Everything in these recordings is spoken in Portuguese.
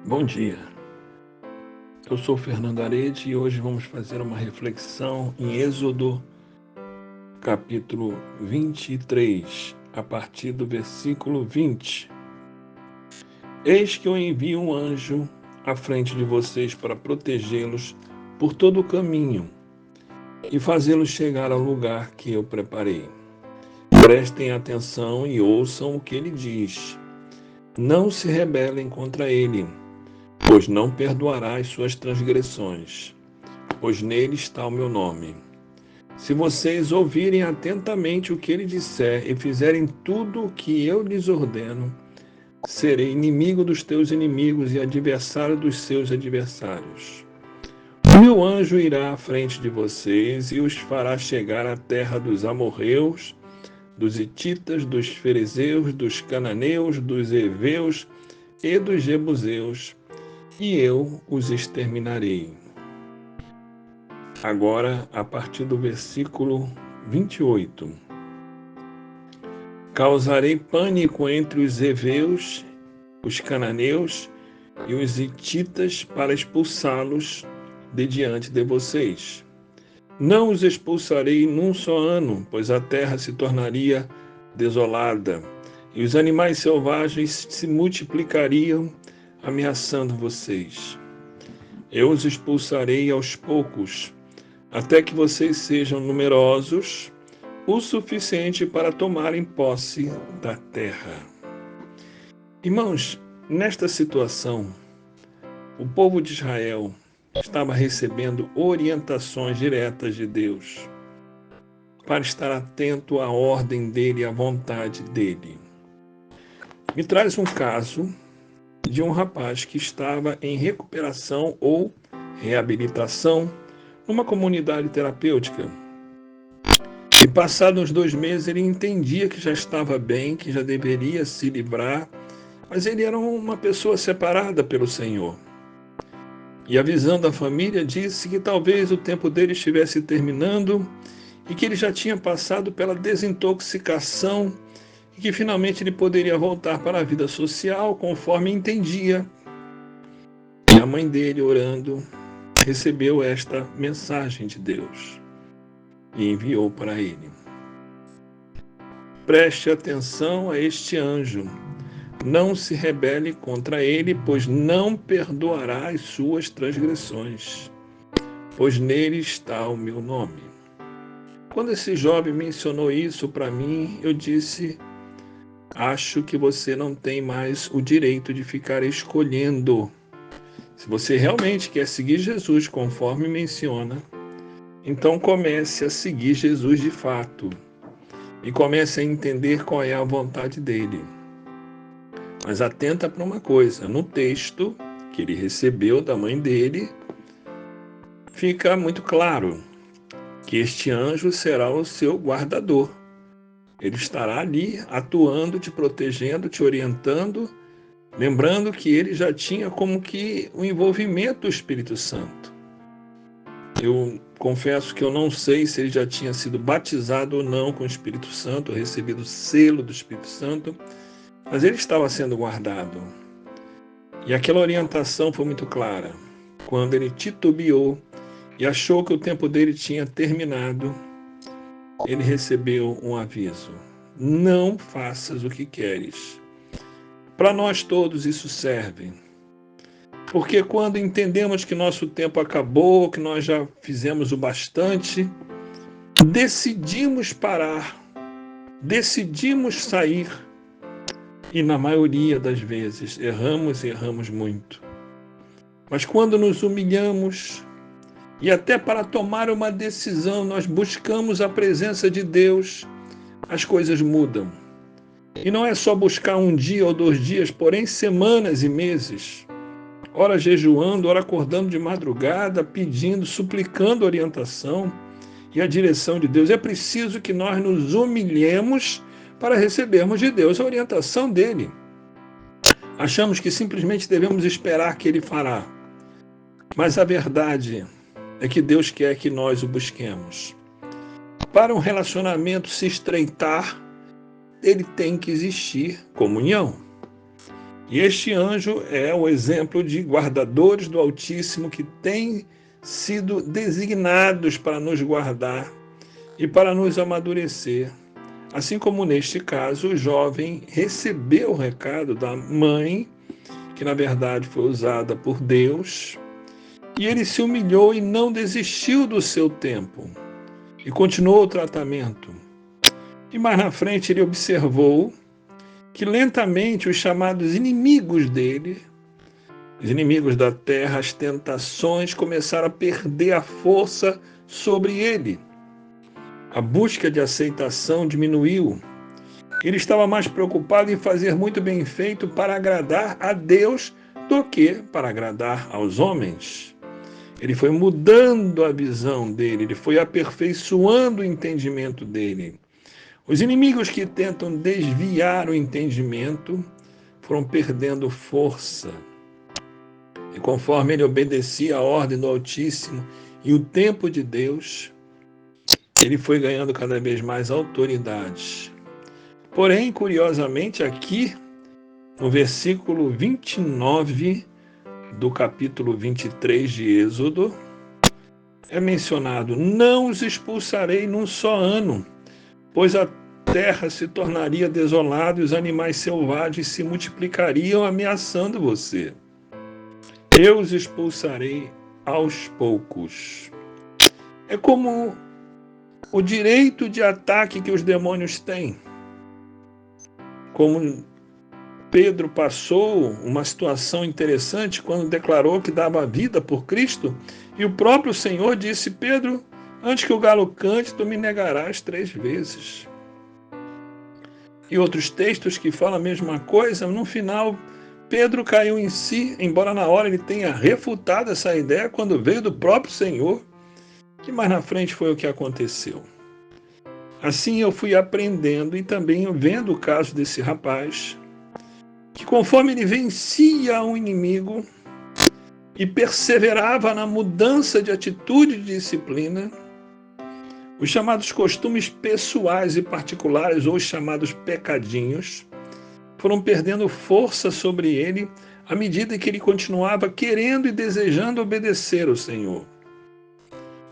Bom dia, eu sou Fernando Arede e hoje vamos fazer uma reflexão em Êxodo, capítulo 23, a partir do versículo 20. Eis que eu envio um anjo à frente de vocês para protegê-los por todo o caminho e fazê-los chegar ao lugar que eu preparei. Prestem atenção e ouçam o que ele diz. Não se rebelem contra ele, pois não perdoará as suas transgressões, pois nele está o meu nome. Se vocês ouvirem atentamente o que ele disser e fizerem tudo o que eu lhes ordeno, serei inimigo dos teus inimigos e adversário dos seus adversários. O meu anjo irá à frente de vocês e os fará chegar à terra dos amorreus, dos hititas, dos ferezeus, dos cananeus, dos heveus e dos jebuseus, e eu os exterminarei. Agora, a partir do versículo 28. Causarei pânico entre os heveus, os cananeus e os hititas para expulsá-los de diante de vocês. Não os expulsarei num só ano, pois a terra se tornaria desolada e os animais selvagens se multiplicariam, ameaçando vocês. Eu os expulsarei aos poucos, até que vocês sejam numerosos o suficiente para tomarem posse da terra. Irmãos, nesta situação, o povo de Israel estava recebendo orientações diretas de Deus para estar atento à ordem dele e à vontade dele. Me traz um caso de um rapaz que estava em recuperação ou reabilitação numa comunidade terapêutica. E passados uns 2 meses ele entendia que já estava bem, que já deveria se livrar, mas ele era uma pessoa separada pelo Senhor. E avisando a família, disse que talvez o tempo dele estivesse terminando e que ele já tinha passado pela desintoxicação e que finalmente ele poderia voltar para a vida social conforme entendia. E a mãe dele, orando, recebeu esta mensagem de Deus e enviou para ele. Preste atenção a este anjo. Não se rebele contra ele, pois não perdoará as suas transgressões, pois nele está o meu nome. Quando esse jovem mencionou isso para mim, eu disse: acho que você não tem mais o direito de ficar escolhendo. Se você realmente quer seguir Jesus conforme menciona, então comece a seguir Jesus de fato e comece a entender qual é a vontade dele. Mas atenta para uma coisa, no texto que ele recebeu da mãe dele, fica muito claro que este anjo será o seu guardador. Ele estará ali atuando, te protegendo, te orientando, lembrando que ele já tinha como que o envolvimento do Espírito Santo. Eu confesso que eu não sei se ele já tinha sido batizado ou não com o Espírito Santo, ou recebido o selo do Espírito Santo, mas ele estava sendo guardado. E aquela orientação foi muito clara. Quando ele titubeou e achou que o tempo dele tinha terminado, ele recebeu um aviso: não faças o que queres. Para nós todos isso serve. Porque quando entendemos que nosso tempo acabou, que nós já fizemos o bastante, decidimos parar, decidimos sair, e na maioria das vezes erramos e erramos muito. Mas quando nos humilhamos e até para tomar uma decisão nós buscamos a presença de Deus, as coisas mudam. E não é só buscar 1 dia ou 2 dias, porém semanas e meses. Ora jejuando, ora acordando de madrugada, pedindo, suplicando orientação e a direção de Deus. É preciso que nós nos humilhemos para recebermos de Deus a orientação dele. Achamos que simplesmente devemos esperar que ele fará. Mas a verdade é que Deus quer que nós o busquemos. Para um relacionamento se estreitar, ele tem que existir comunhão. E este anjo é o exemplo de guardadores do Altíssimo que têm sido designados para nos guardar e para nos amadurecer. Assim como neste caso, o jovem recebeu o recado da mãe, que na verdade foi usada por Deus, e ele se humilhou e não desistiu do seu tempo, e continuou o tratamento. E mais na frente ele observou que lentamente os chamados inimigos dele, os inimigos da terra, as tentações, começaram a perder a força sobre ele. A busca de aceitação diminuiu. Ele estava mais preocupado em fazer muito bem feito para agradar a Deus do que para agradar aos homens. Ele foi mudando a visão dele, ele foi aperfeiçoando o entendimento dele. Os inimigos que tentam desviar o entendimento foram perdendo força. E conforme ele obedecia a ordem do Altíssimo e o tempo de Deus, ele foi ganhando cada vez mais autoridade. Porém, curiosamente, aqui no versículo 29 do capítulo 23 de Êxodo, é mencionado: não os expulsarei num só ano, pois a terra se tornaria desolada e os animais selvagens se multiplicariam ameaçando você. Eu os expulsarei aos poucos. É como o direito de ataque que os demônios têm. Como Pedro passou uma situação interessante quando declarou que dava vida por Cristo, e o próprio Senhor disse: Pedro, antes que o galo cante, tu me negarás 3 vezes. E outros textos que falam a mesma coisa, no final, Pedro caiu em si, embora na hora ele tenha refutado essa ideia quando veio do próprio Senhor, que mais na frente foi o que aconteceu. Assim eu fui aprendendo e também vendo o caso desse rapaz, que conforme ele vencia um inimigo e perseverava na mudança de atitude e disciplina, os chamados costumes pessoais e particulares, ou os chamados pecadinhos, foram perdendo força sobre ele à medida que ele continuava querendo e desejando obedecer ao Senhor.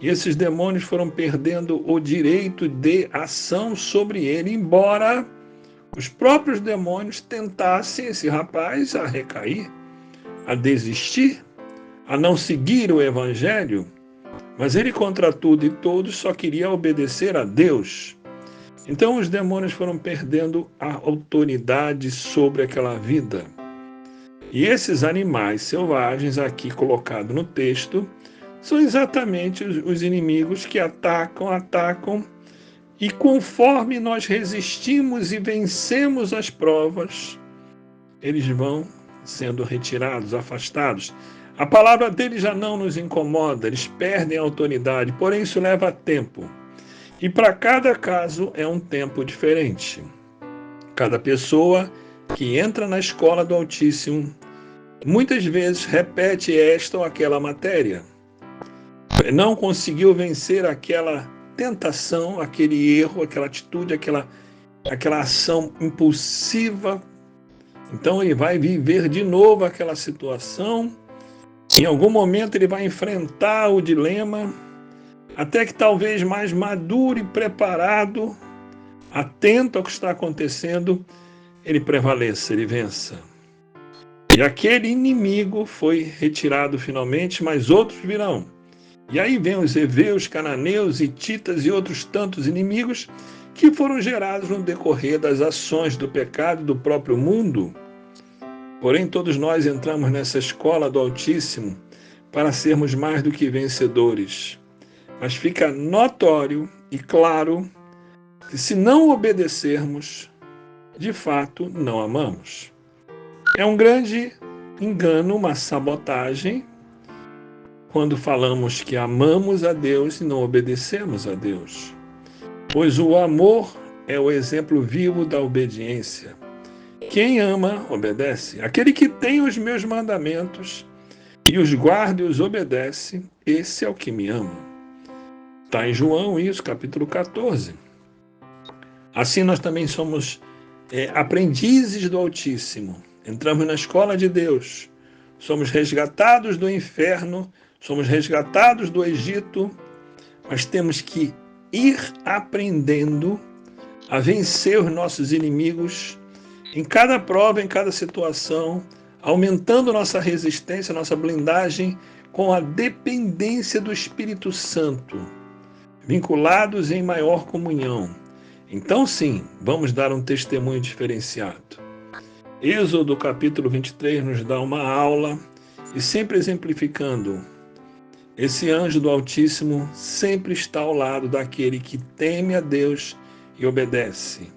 E esses demônios foram perdendo o direito de ação sobre ele, embora os próprios demônios tentassem esse rapaz a recair, a desistir, a não seguir o Evangelho, mas ele, contra tudo e todos, só queria obedecer a Deus. Então os demônios foram perdendo a autoridade sobre aquela vida. E esses animais selvagens aqui colocados no texto são exatamente os inimigos que atacam, e conforme nós resistimos e vencemos as provas, eles vão sendo retirados, afastados. A palavra deles já não nos incomoda, eles perdem a autoridade, porém isso leva tempo. E para cada caso é um tempo diferente. Cada pessoa que entra na escola do Altíssimo, muitas vezes repete esta ou aquela matéria. Não conseguiu vencer aquela tentação, aquele erro, aquela atitude, aquela ação impulsiva. Então ele vai viver de novo aquela situação. Em algum momento ele vai enfrentar o dilema, até que talvez mais maduro e preparado, atento ao que está acontecendo, ele prevaleça, ele vença. E aquele inimigo foi retirado finalmente, mas outros virão. E aí vem os heveus, cananeus, hititas e outros tantos inimigos que foram gerados no decorrer das ações do pecado do próprio mundo. Porém, todos nós entramos nessa escola do Altíssimo para sermos mais do que vencedores. Mas fica notório e claro que se não obedecermos, de fato não amamos. É um grande engano, uma sabotagem, quando falamos que amamos a Deus e não obedecemos a Deus. Pois o amor é o exemplo vivo da obediência. Quem ama, obedece. Aquele que tem os meus mandamentos e os guarda e os obedece, esse é o que me ama. Está em João isso, capítulo 14. Assim nós também somos aprendizes do Altíssimo. entramos na escola de Deus, somos resgatados do inferno, somos resgatados do Egito, mas temos que ir aprendendo a vencer os nossos inimigos em cada prova, em cada situação, aumentando nossa resistência, nossa blindagem com a dependência do Espírito Santo, vinculados em maior comunhão. Então, sim, vamos dar um testemunho diferenciado. Êxodo capítulo 23 nos dá uma aula e sempre exemplificando. Esse anjo do Altíssimo sempre está ao lado daquele que teme a Deus e obedece.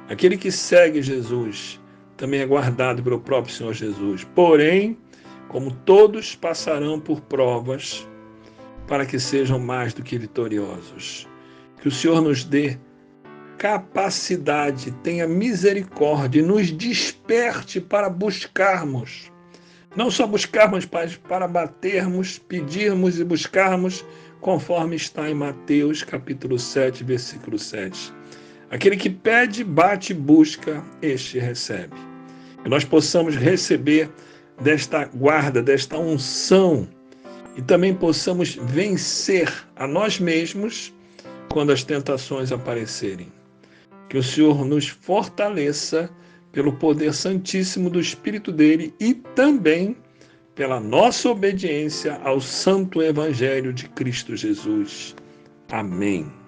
Aquele que segue Jesus também é guardado pelo próprio Senhor Jesus. Porém, como todos passarão por provas, para que sejam mais do que vitoriosos. Que o Senhor nos dê capacidade, tenha misericórdia e nos desperte para buscarmos. Não só buscarmos, mas para batermos, pedirmos e buscarmos, conforme está em Mateus capítulo 7, versículo 7. Aquele que pede, bate e busca, este recebe. Que nós possamos receber desta guarda, desta unção, e também possamos vencer a nós mesmos quando as tentações aparecerem. Que o Senhor nos fortaleça pelo poder santíssimo do Espírito dele e também pela nossa obediência ao Santo Evangelho de Cristo Jesus. Amém.